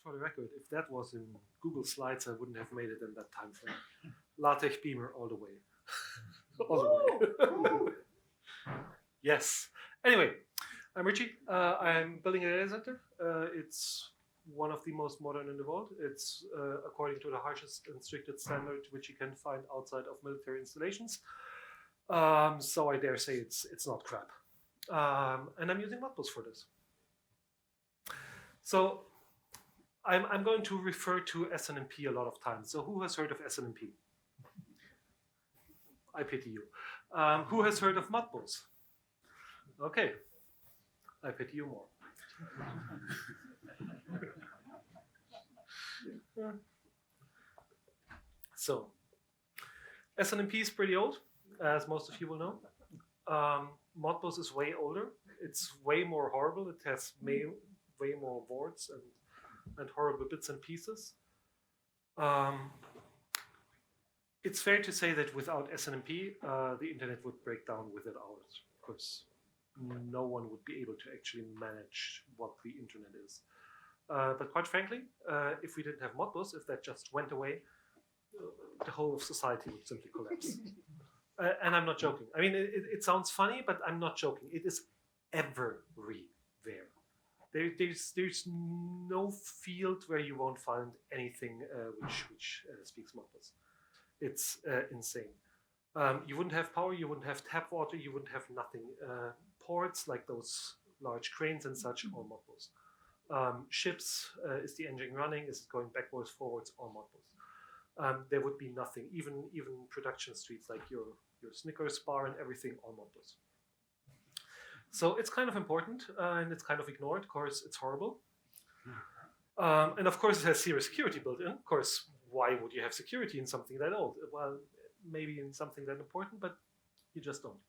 for the record, if that was in Google Slides, I wouldn't have made it in that time frame. LaTeX Beamer all the way. All the way. Yes. Anyway, I'm Richie. I'm building a data center. It's one of the most modern in the world. It's according to the harshest and strictest standard which you can find outside of military installations. So I dare say it's not crap. And I'm using Modbus for this. So I'm going to refer to SNMP a lot of times. So who has heard of SNMP? I pity you. Who has heard of Modbus? Okay, I pity you more. So, SNMP is pretty old, as most of you will know. Modbus is way older. It's way more horrible. It has way more warts and horrible bits and pieces. It's fair to say that without SNMP, the internet would break down within hours. Of course, no one would be able to actually manage what the internet is. But quite frankly, if we didn't have Modbus, if that just went away, the whole of society would simply collapse. And I'm not joking. I mean, it sounds funny, but I'm not joking. It is everywhere. There's no field where you won't find anything which speaks Modbus. It's insane. You wouldn't have power, you wouldn't have tap water, you wouldn't have nothing. Ports like those large cranes and such, all Modbus. Ships, is the engine running, is it going backwards, forwards, all Modbus. There would be nothing, even production streets like your Snickers bar and everything, all Modbus. So it's kind of important and it's kind of ignored. Of course, it's horrible. And of course, it has serious security built in. Of course, why would you have security in something that old? Well, maybe in something that important, but you just don't.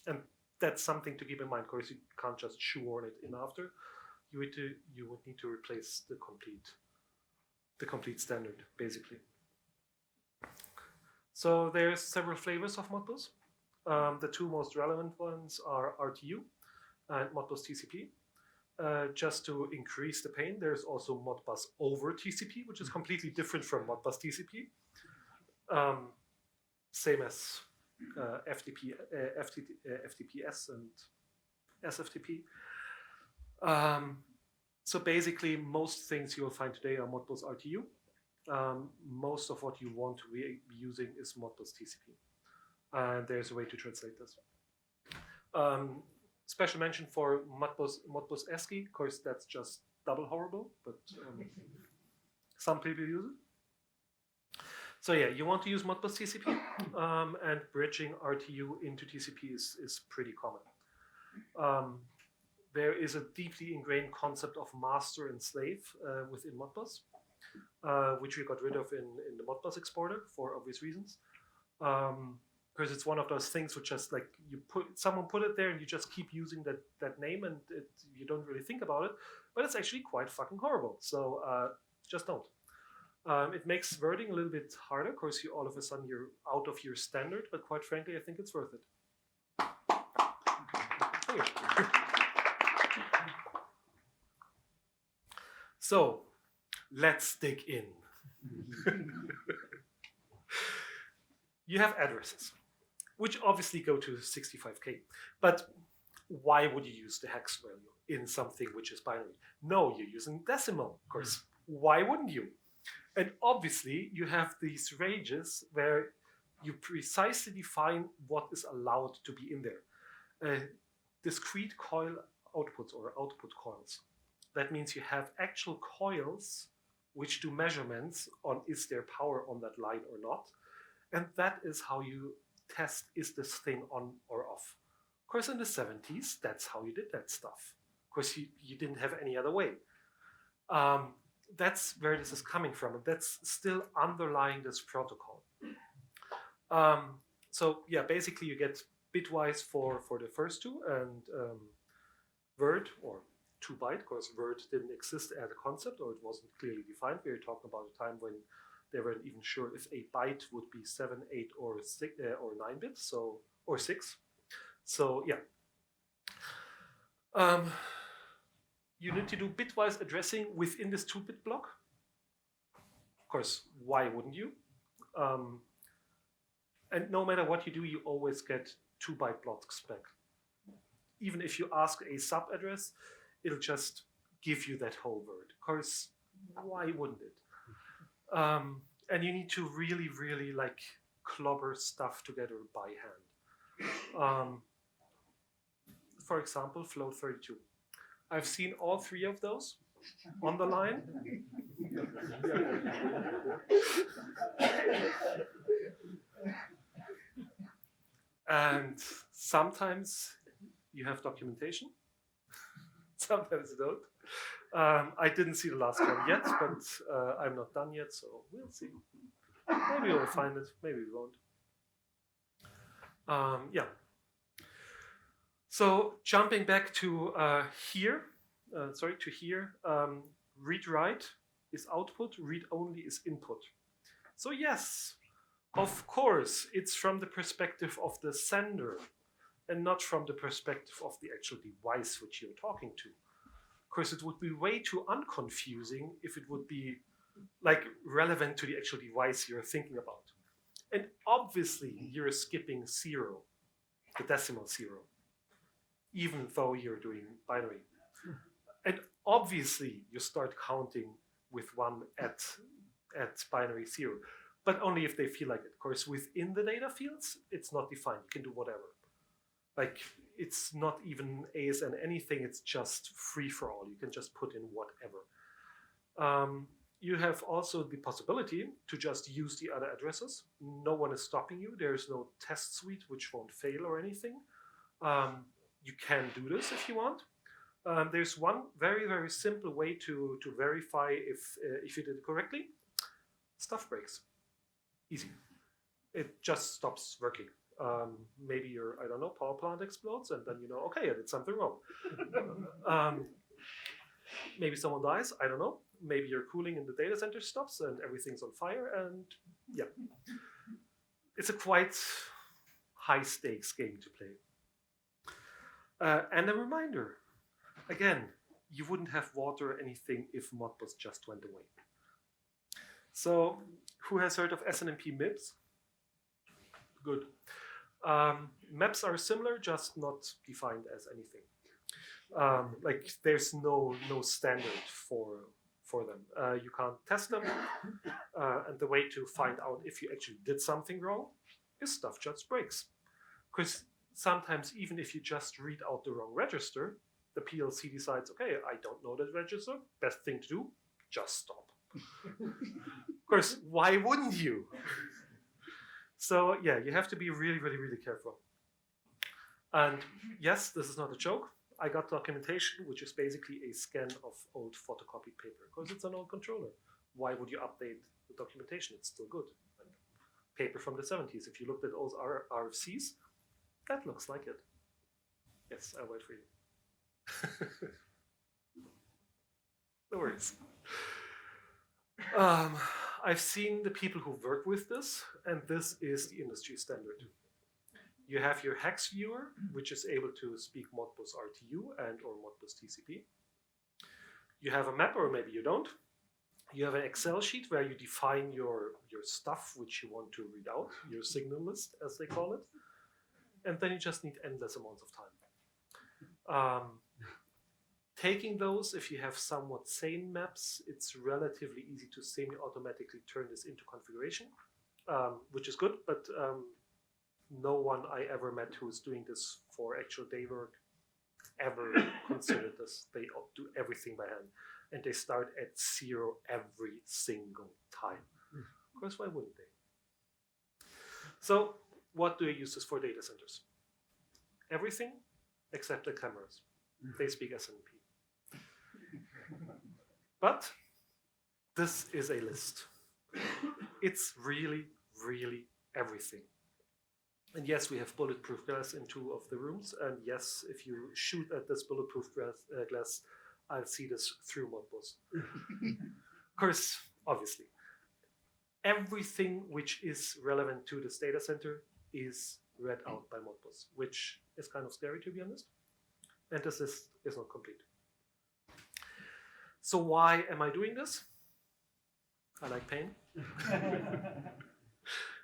And that's something to keep in mind. Of course, you can't just shoehorn it in after. You would need to replace the complete standard, basically. So there's several flavors of Modbus. The two most relevant ones are RTU and Modbus TCP. Just to increase the pain, there's also Modbus over TCP, which is completely different from Modbus TCP. Same as FTPS and SFTP. So basically, most things you will find today are Modbus RTU. Most of what you want to be using is Modbus TCP. And there's a way to translate this. Special mention for Modbus ASCII. Of course, that's just double horrible, but some people use it. So yeah, you want to use Modbus TCP, and bridging RTU into TCP is pretty common. There is a deeply ingrained concept of master and slave within Modbus, which we got rid of in the Modbus exporter for obvious reasons. Because it's one of those things which just like someone put it there and you just keep using that name and you don't really think about it, but it's actually quite fucking horrible. So just don't. It makes wording a little bit harder. Of course, all of a sudden you're out of your standard, but quite frankly, I think it's worth it. So let's dig in. You have addresses, which obviously go to 65K. But why would you use the hex value in something which is binary? No, you're using decimal, of course. Why wouldn't you? And obviously, you have these ranges where you precisely define what is allowed to be in there. Discrete coil outputs or output coils. That means you have actual coils which do measurements on is there power on that line or not. And that is how you test, is this thing on or off. Of course, in the 70s, that's how you did that stuff. Of course, you didn't have any other way. That's where this is coming from, and that's still underlying this protocol. So yeah, basically you get bitwise for the first two, and word or 2-byte. Of course, word didn't exist as a concept, or it wasn't clearly defined. We were talking about a time when they weren't even sure if a byte would be 7, 8, or 6, or 9 bits, or 6. So yeah. You need to do bitwise addressing within this 2-bit block. course, why wouldn't you? And no matter what you do, you always get 2-byte blocks back. Even if you ask a sub address, it'll just give you that whole word. Of course, why wouldn't it? And you need to really, really like clobber stuff together by hand. For example, float 32. I've seen all 3 of those on the line. And sometimes you have documentation, sometimes you don't. I didn't see the last one yet, but I'm not done yet, so we'll see. Maybe we'll find it, maybe we won't. Yeah. So jumping back to here, read-write is output, read-only is input. So yes, of course, it's from the perspective of the sender and not from the perspective of the actual device which you're talking to. Of course, it would be way too unconfusing if it would be like relevant to the actual device you're thinking about. And obviously, you're skipping 0, the decimal 0, even though you're doing binary. And obviously, you start counting with 1 at binary 0, but only if they feel like it. Of course, within the data fields, it's not defined. You can do whatever. Like, it's not even ASN anything. It's just free for all. You can just put in whatever. You have also the possibility to just use the other addresses. No one is stopping you. There is no test suite which won't fail or anything. You can do this if you want. There's one very, very simple way to verify if you did it correctly. Stuff breaks. Easy. It just stops working. Maybe your, I don't know, power plant explodes, and then you know, okay, I did something wrong. Maybe someone dies, I don't know. Maybe your cooling in the data center stops and everything's on fire, and yeah. It's a quite high stakes game to play. And a reminder, again, you wouldn't have water or anything if Modbus just went away. So, who has heard of SNMP MIPS? Good. Maps are similar, just not defined as anything. Like there's no standard for them. You can't test them, and the way to find out if you actually did something wrong is stuff just breaks. Because sometimes even if you just read out the wrong register, the PLC decides, okay, I don't know that register. Best thing to do, just stop. Of course, why wouldn't you? So yeah, you have to be really, really, really careful. And yes, this is not a joke. I got documentation, which is basically a scan of old photocopied paper, because it's an old controller. Why would you update the documentation? It's still good. Like paper from the 70s. If you looked at those RFCs, that looks like it. Yes, I'll wait for you. No worries. I've seen the people who work with this, and this is the industry standard. You have your hex viewer, which is able to speak Modbus RTU and or Modbus TCP. You have a map, or maybe you don't. You have an Excel sheet where you define your stuff which you want to read out, your signal list, as they call it. And then you just need endless amounts of time. Taking those, if you have somewhat sane maps, it's relatively easy to semi-automatically turn this into configuration, which is good, but no one I ever met who's doing this for actual day work ever considered this. They do everything by hand, and they start at 0 every single time. Of course, why wouldn't they? So, what do I use this for data centers? Everything except the cameras. They speak SNMP. But this is a list. It's really, really everything. And yes, we have bulletproof glass in 2 of the rooms. And yes, if you shoot at this bulletproof glass, I'll see this through Modbus. Of course, obviously. Everything which is relevant to this data center is read out by Modbus, which is kind of scary, to be honest. And this is not complete. So why am I doing this? I like pain.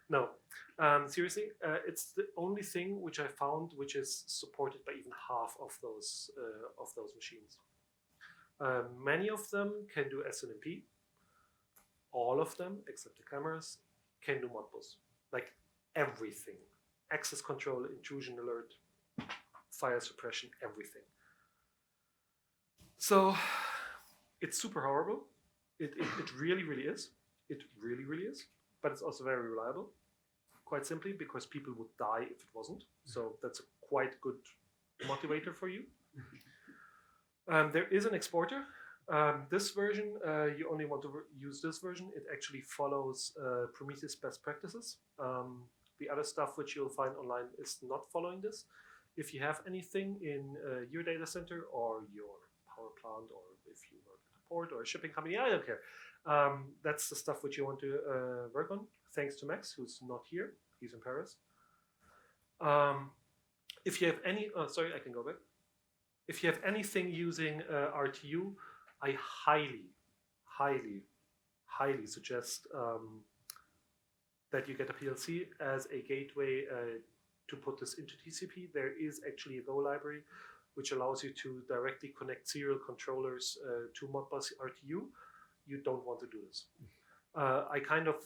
No, seriously, it's the only thing which I found which is supported by even half of those machines. Many of them can do SNMP. All of them, except the cameras, can do Modbus. Like everything. Access control, intrusion alert, fire suppression, everything. So it's super horrible. It really, really is. It really, really is. But it's also very reliable. Quite simply because people would die if it wasn't. So that's a quite good motivator for you. There is an exporter. This version, you only want to use this version. It actually follows Prometheus best practices. The other stuff which you'll find online is not following this. If you have anything in your data center or your power plant, or if you work at a port or a shipping company, I don't care. That's the stuff which you want to work on. Thanks to Max, who's not here. He's in Paris. If you have any, sorry, I can go back. If you have anything using RTU, I highly suggest that you get a PLC as a gateway to put this into TCP. There is actually a Go library which allows you to directly connect serial controllers to Modbus RTU. You don't want to do this. I kind of,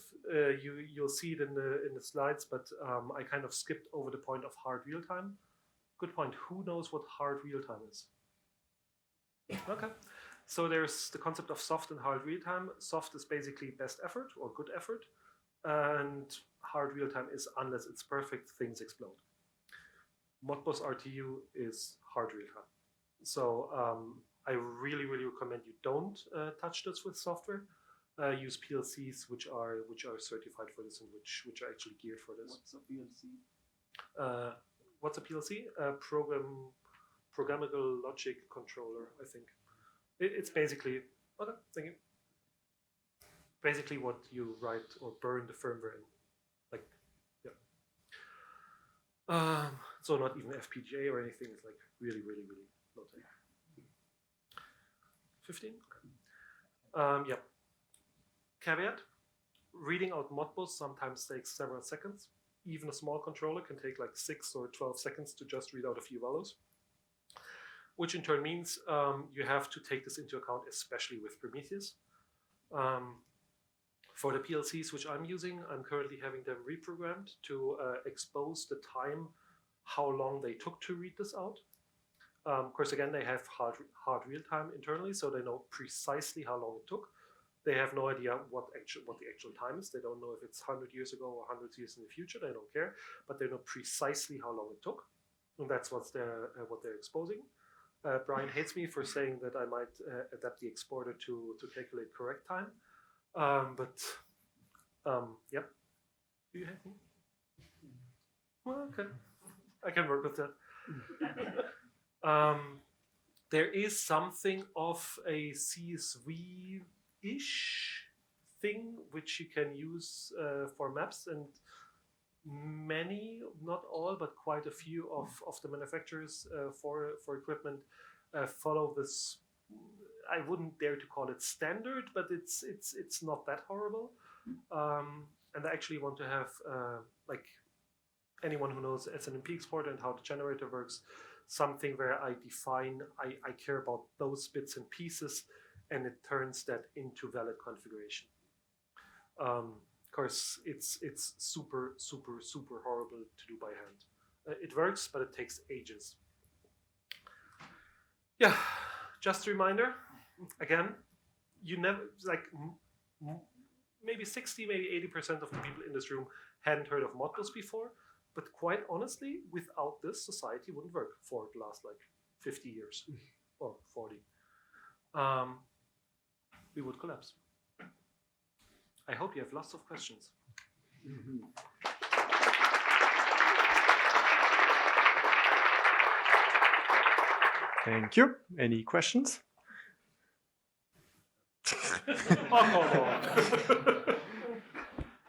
you'll see it in the slides, but I kind of skipped over the point of hard real time. Good point. Who knows what hard real time is? Okay. So there's the concept of soft and hard real time. Soft is basically best effort or good effort. And hard real time is unless it's perfect, things explode. Modbus RTU is hard real time. So I really, really recommend you don't touch this with software. Use PLCs which are certified for this and which are actually geared for this. What's a PLC? What's a PLC? Programmable logic controller, I think. It's basically, okay, thank you. Basically what you write or burn the firmware in. Like, yeah. So not even FPGA or anything, it's like really, really, really low tech. 15? Okay. Yeah. Caveat, reading out Modbus sometimes takes several seconds. Even a small controller can take like 6 or 12 seconds to just read out a few values, which in turn means you have to take this into account, especially with Prometheus. For the PLCs which I'm using, I'm currently having them reprogrammed to expose the time, how long they took to read this out. Of course, again, they have hard real time internally, so they know precisely how long it took. They have no idea what the actual time is. They don't know if it's 100 years ago or 100 years in the future. They don't care, but they know precisely how long it took, and that's what they're exposing. Brian hates me for saying that I might adapt the exporter to calculate correct time, yep. Do you hate me? Well, okay, I can work with that. There is something of a CSV-ish thing which you can use for maps, and many, not all, but quite a few of the manufacturers for equipment follow this. I wouldn't dare to call it standard, but it's not that horrible. And I actually want to have like anyone who knows SNMP exporter and how the generator works, something where I define, I care about those bits and pieces, and it turns that into valid configuration. Of course, it's super horrible to do by hand. It works, but it takes ages. Yeah, just a reminder, again, you never, like maybe 60, maybe 80% of the people in this room hadn't heard of Modbus before, but quite honestly, without this, society wouldn't work for the last like 50 years or 40. We would collapse. I hope you have lots of questions. Mm-hmm. Thank you. Any questions?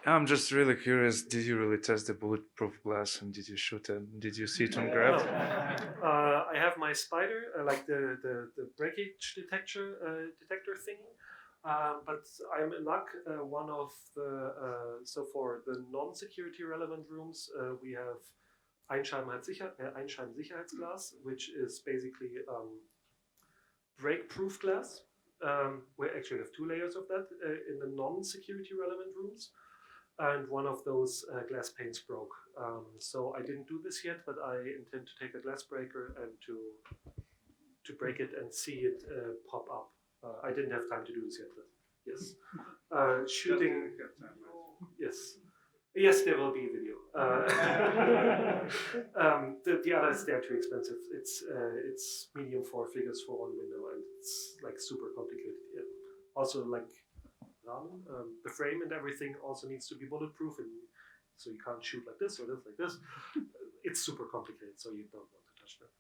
I'm just really curious, did you really test the bulletproof glass and did you shoot it? Did you see it on ground? I have my spider, like the breakage detector thing. But I'm in luck. One of the so for the non-security relevant rooms, we have Einscheibensicherheitsglas, which is basically break-proof glass. We actually have 2 layers of that in the non-security relevant rooms, and one of those glass panes broke. So I didn't do this yet, but I intend to take a glass breaker and to break it and see it pop up. I didn't have time to do this yet, but yes. Shooting. Yes. Yes, there will be video. The others, they're too expensive. It's medium 4 figures for 1 window, and it's like super complicated. Yeah. Also, like the frame and everything also needs to be bulletproof, and so you can't shoot like this or this like this. It's super complicated, so you don't want to touch that.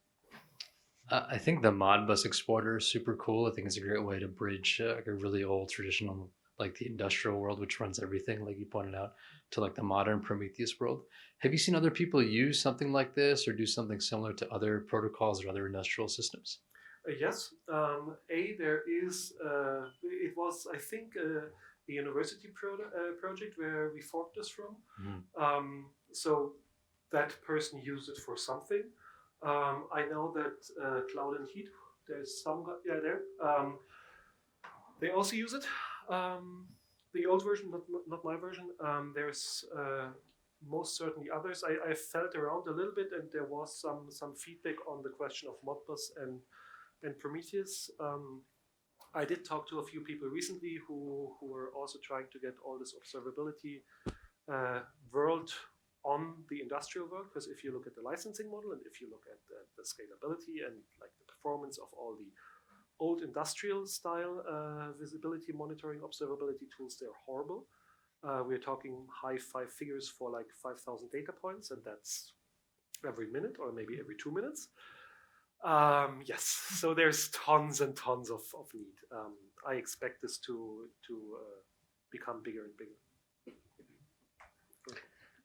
I think the Modbus exporter is super cool. I think it's a great way to bridge like a really old traditional, like the industrial world, which runs everything, like you pointed out, to like the modern Prometheus world. Have you seen other people use something like this or do something similar to other protocols or other industrial systems? Yes. There is, it was, I think, a university project where we forked this from. So that person used it for something. I know that Cloud and Heat, there's some guy, yeah, there. They also use it. The old version, not my version. There's most certainly others. I felt around a little bit, and there was some feedback on the question of Modbus and Prometheus. I did talk to a few people recently who were also trying to get all this observability world on the industrial world, because if you look at the licensing model and if you look at the scalability and like the performance of all the old industrial style visibility monitoring observability tools, they're horrible. We're talking high 5 figures for like 5,000 data points, and that's every minute or maybe every 2 minutes. Yes, so there's tons and tons of need. I expect this to become bigger and bigger.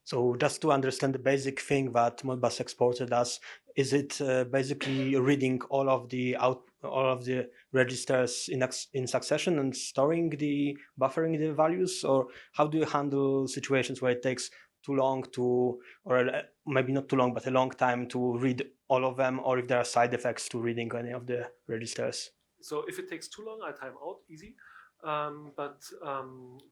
So just to understand the basic thing that Modbus exporter does, is it basically reading all of the registers in succession and storing buffering the values, or how do you handle situations where it takes too long to, or maybe not too long, but a long time to read all of them, or if there are side effects to reading any of the registers? So if it takes too long, I time out, easy.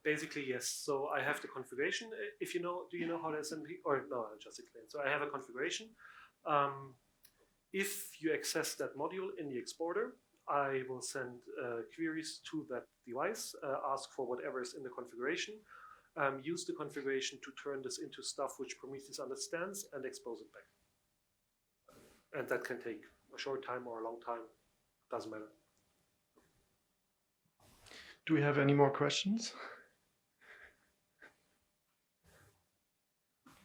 Basically, yes. So I have the configuration. If you know, do you know how the SNMP? Or no, I'll just explain. So I have a configuration. If you access that module in the exporter, I will send queries to that device, ask for whatever is in the configuration, use the configuration to turn this into stuff which Prometheus understands and expose it back. And that can take a short time or a long time, doesn't matter. Do we have any more questions?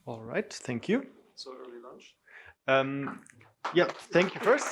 All right, thank you. So early lunch. Yeah, thank you first.